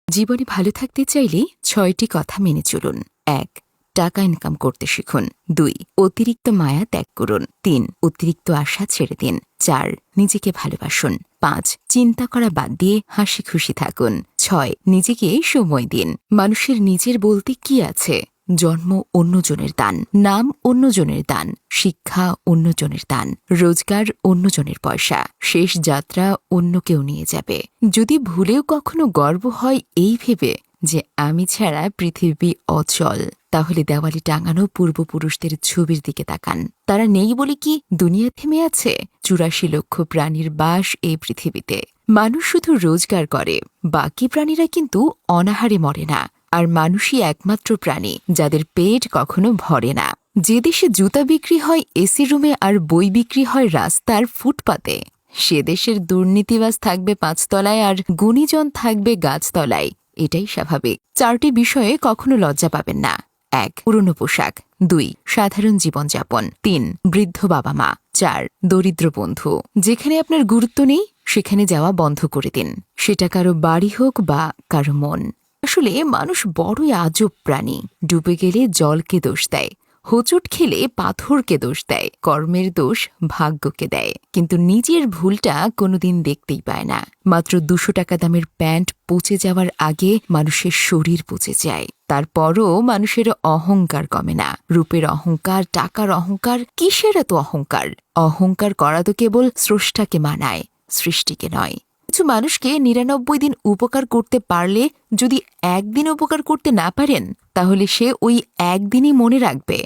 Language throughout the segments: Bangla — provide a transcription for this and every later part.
জীবনে ভালো থাকতে চাইলে ৬টি কথা মেনে চলুন। ১. টাকা ইনকাম করতে শিখুন। ২. অতিরিক্ত মায়া ত্যাগ করুন। ৩. অতিরিক্ত আশা ছেড়ে দিন। ৪. নিজেকে ভালোবাসুন। ৫. চিন্তা করা বাদ দিয়ে হাসি খুশি থাকুন। ৬. নিজেকে সময় দিন। মানুষের নিজের বলতে কি আছে? জন্ম অন্যজনের দান, নাম অন্যজনের দান, শিক্ষা অন্যজনের দান, রোজগার অন্যজনের পয়সা, শেষ যাত্রা অন্য কেউ নিয়ে যাবে। যদি ভুলেও কখনো গর্ব হয় এই ভেবে যে আমি ছাড়া পৃথিবী অচল, তাহলে দেওয়ালে টাঙানো পূর্বপুরুষদের ছবির দিকে তাকান। তারা নেই বলে কি দুনিয়া থেমে আছে? ৮৪ লক্ষ প্রাণীর বাস এই পৃথিবীতে। মানুষ শুধু রোজগার করে, বাকি প্রাণীরা কিন্তু অনাহারে মরে না। আর মানুষই একমাত্র প্রাণী যাদের পেট কখনো ভরে না। যে দেশে জুতা বিক্রি হয় এসি রুমে আর বই বিক্রি হয় রাস্তার ফুটপাতে, সে দেশের দুর্নীতিবাজ থাকবে ৫ তলায় আর গুণীজন থাকবে গাছতলায়। এটাই স্বাভাবিক। ৪টি বিষয়ে কখনো লজ্জা পাবেন না। ১. পুরনো পোশাক। ২. সাধারণ জীবনযাপন। ৩. বৃদ্ধ বাবা মা। ৪. দরিদ্র বন্ধু। যেখানে আপনার গুরুত্ব নেই সেখানে যাওয়া বন্ধ করে দিন, সেটা কারো বাড়ি হোক বা কারো মন। আসলে মানুষ বড়ই আজব প্রাণী। ডুবে গেলে জলকে দোষ দেয়, হোঁচট খেলে পাথরকে দোষ দেয়, কর্মের দোষ ভাগ্যকে দেয়, কিন্তু নিজের ভুলটা কোনোদিন দেখতেই পায় না। মাত্র ২০০ টাকা দামের প্যান্ট পচে যাওয়ার আগে মানুষের শরীর পচে যায়। তারপরও মানুষের অহংকার কমে না। রূপের অহংকার, টাকার অহংকার, কিসের এত অহংকার? অহংকার করা তো কেবল স্রষ্টাকে মানায়, সৃষ্টিকে নয়। কিছু মানুষকে ৯৯ দিন উপকার করতে পারলে যদি একদিন উপকার করতে না পারেন, তাহলে সে ওই একদিনই মনে রাখবে,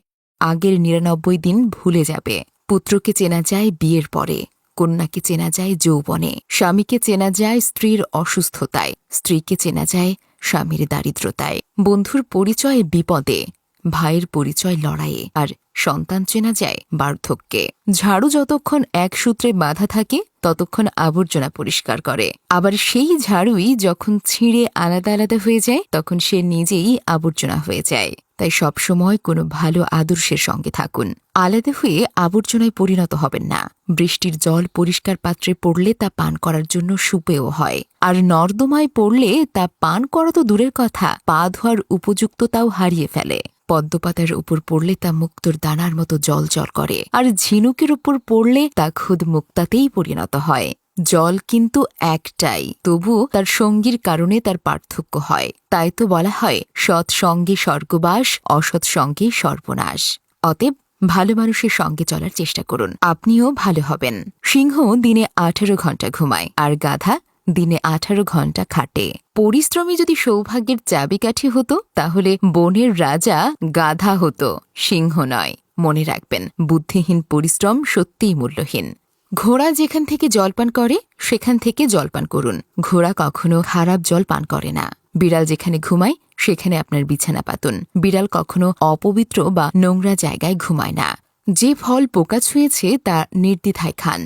আগের ৯৯ দিন ভুলে যাবে। পুত্রকে চেনা যায় বিয়ের পরে, কন্যাকে চেনা যায় যৌবনে, স্বামীকে চেনা যায় স্ত্রীর অসুস্থতায়, স্ত্রীকে চেনা যায় স্বামীর দারিদ্রতায়, বন্ধুর পরিচয় বিপদে, ভাইয়ের পরিচয় লড়াইয়ে, আর সন্তান চেনা যায় বার্ধক্যে। ঝাড়ু যতক্ষণ এক সূত্রে বাঁধা থাকে ততক্ষণ আবর্জনা পরিষ্কার করে, আবার সেই ঝাড়ুই যখন ছিঁড়ে আলাদা আলাদা হয়ে যায় তখন সে নিজেই আবর্জনা হয়ে যায়। তাই সবসময় কোনো ভালো আদর্শের সঙ্গে থাকুন। আলাদা হয়ে আবর্জনায় পরিণত হবেন না। বৃষ্টির জল পরিষ্কার পাত্রে পড়লে তা পান করার জন্য সুপেয় হয়, আর নর্দমায় পড়লে তা পান করা তো দূরের কথা, পা ধোয়ার উপযুক্ততাও হারিয়ে ফেলে। পদ্মপাতার উপর পড়লে তা মুক্তোর দানার মতো জল জল করে, আর ঝিনুকের উপর পড়লে তা খুদ মুক্তাতেই পরিণত হয়। জল কিন্তু একটাই, তবু তার সঙ্গীর কারণে তার পার্থক্য হয়। তাই তো বলা হয় সৎসঙ্গে স্বর্গবাস, অসৎ সঙ্গে সর্বনাশ। অতএব ভালো মানুষের সঙ্গে চলার চেষ্টা করুন, আপনিও ভালো হবেন। সিংহ দিনে ১৮ ঘন্টা ঘুমায়, আর গাধা দিনে ১৮ ঘন্টা খাটে। পরিশ্রমী যদি সৌভাগ্যের চাবিকাঠি হতো, তাহলে বনের রাজা গাধা হতো, সিংহ নয়। মনে রাখবেন, বুদ্ধিহীন পরিশ্রম সত্যিই মূল্যহীন। ঘোড়া যেখান থেকে জলপান করে সেখান থেকে জলপান করুন। ঘোড়া কখনো খারাপ জল পান করে না। বিড়াল যেখানে ঘুমায় সেখানে আপনার বিছানা পাতুন। বিড়াল কখনো অপবিত্র বা নোংরা জায়গায় ঘুমায় না। যে ফল পোকা ছুঁয়েছে তা নির্দ্বিধায় খান।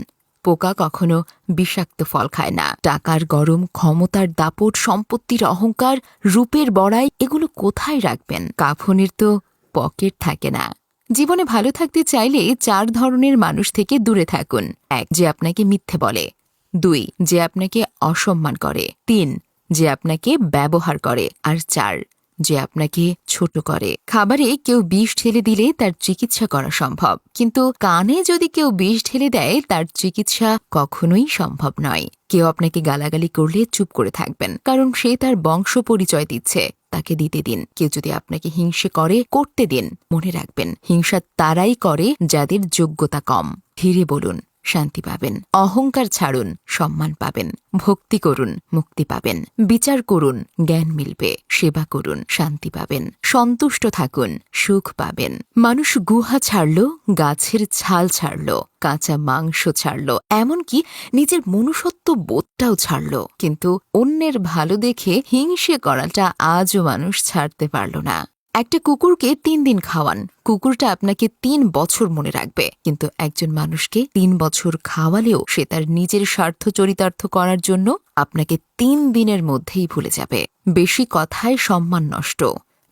পোকা কখনো বিষাক্ত ফল খায় না। টাকার গরম, ক্ষমতার দাপট, সম্পত্তির অহংকার, রূপের বড়াই, এগুলো কোথায় রাখবেন? কাফনের তো পকেট থাকে না। জীবনে ভালো থাকতে চাইলে ৪ ধরনের মানুষ থেকে দূরে থাকুন। ১. যে আপনাকে মিথ্যে বলে। ২. যে আপনাকে অসম্মান করে। ৩. যে আপনাকে ব্যবহার করে। আর ৪. যে আপনাকে ছোট করে। খাবারে কেউ বিষ ঢেলে দিলে তার চিকিৎসা করা সম্ভব, কিন্তু কানে যদি কেউ বিষ ঢেলে দেয় তার চিকিৎসা কখনোই সম্ভব নয়। কেউ আপনাকে গালাগালি করলে চুপ করে থাকবেন, কারণ সে তার বংশ পরিচয় দিচ্ছে, তাকে দিতে দিন। কেউ যদি আপনাকে হিংসে করে, করতে দিন। মনে রাখবেন, হিংসা তারাই করে যাদের যোগ্যতা কম। ধীরে বলুন, শান্তি পাবেন। অহংকার ছাড়ুন, সম্মান পাবেন। ভক্তি করুন, মুক্তি পাবেন। বিচার করুন, জ্ঞান মিলবে। সেবা করুন, শান্তি পাবেন। সন্তুষ্ট থাকুন, সুখ পাবেন। মানুষ গুহা ছাড়ল, গাছের ছাল ছাড়ল, কাঁচা মাংস ছাড়ল, এমনকি নিজের মনুষ্যত্ব বোধটাও ছাড়ল, কিন্তু অন্যের ভালো দেখে হিংসে করাটা আজও মানুষ ছাড়তে পারল না। একটা কুকুরকে ৩ দিন খাওয়ান, কুকুরটা আপনাকে ৩ বছর মনে রাখবে, কিন্তু একজন মানুষকে ৩ বছর খাওয়ালেও সে তার নিজের স্বার্থ চরিতার্থ করার জন্য আপনাকে ৩ দিনের মধ্যেই ভুলে যাবে। বেশি কথায় সম্মান নষ্ট,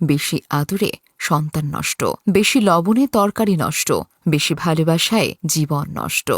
বেশি আদরে সন্তান নষ্ট, বেশি লবণে তরকারি নষ্ট, বেশি ভালোবাসায় জীবন নষ্ট।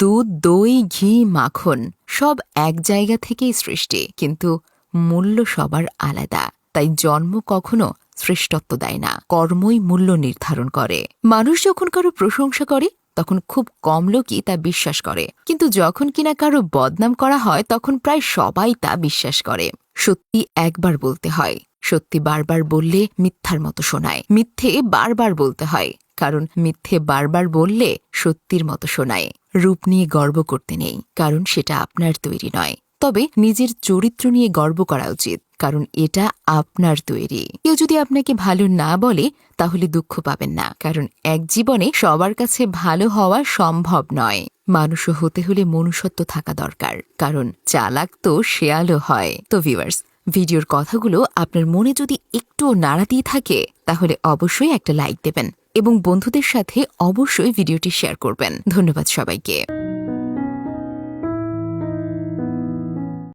দুধ, দই, ঘি, মাখন সব এক জায়গা থেকেই সৃষ্টি, কিন্তু মূল্য সবার আলাদা। তাই জন্ম কখনো শ্রেষ্ঠত্ব দেয় না, কর্মই মূল্য নির্ধারণ করে। মানুষ যখন কারো প্রশংসা করে তখন খুব কম লোকই তা বিশ্বাস করে, কিন্তু যখন কিনা কারো বদনাম করা হয় তখন প্রায় সবাই তা বিশ্বাস করে। সত্যি একবার বলতে হয়, সত্যি বারবার বললে মিথ্যার মতো শোনায়। মিথ্যে বারবার বলতে হয়, কারণ মিথ্যে বারবার বললে সত্যির মতো শোনায়। রূপ নিয়ে গর্ব করতে নেই, কারণ সেটা আপনার তৈরি নয়। তবে নিজের চরিত্র নিয়ে গর্ব করা উচিত, কারণ এটা আপনার তৈরি। কেউ যদি আপনাকে ভালো না বলে তাহলে দুঃখ পাবেন না, কারণ এক জীবনে সবার কাছে ভালো হওয়া সম্ভব নয়। মানুষও হতে হলে মনুষ্যত্ব থাকা দরকার, কারণ চালাক তো শেয়ালও হয়। তো ভিউয়ার্স, ভিডিওর কথাগুলো আপনার মনে যদি একটুও নাড়া দিয়ে থাকে তাহলে অবশ্যই একটা লাইক দেবেন এবং বন্ধুদের সাথে অবশ্যই ভিডিওটি শেয়ার করবেন। ধন্যবাদ সবাইকে।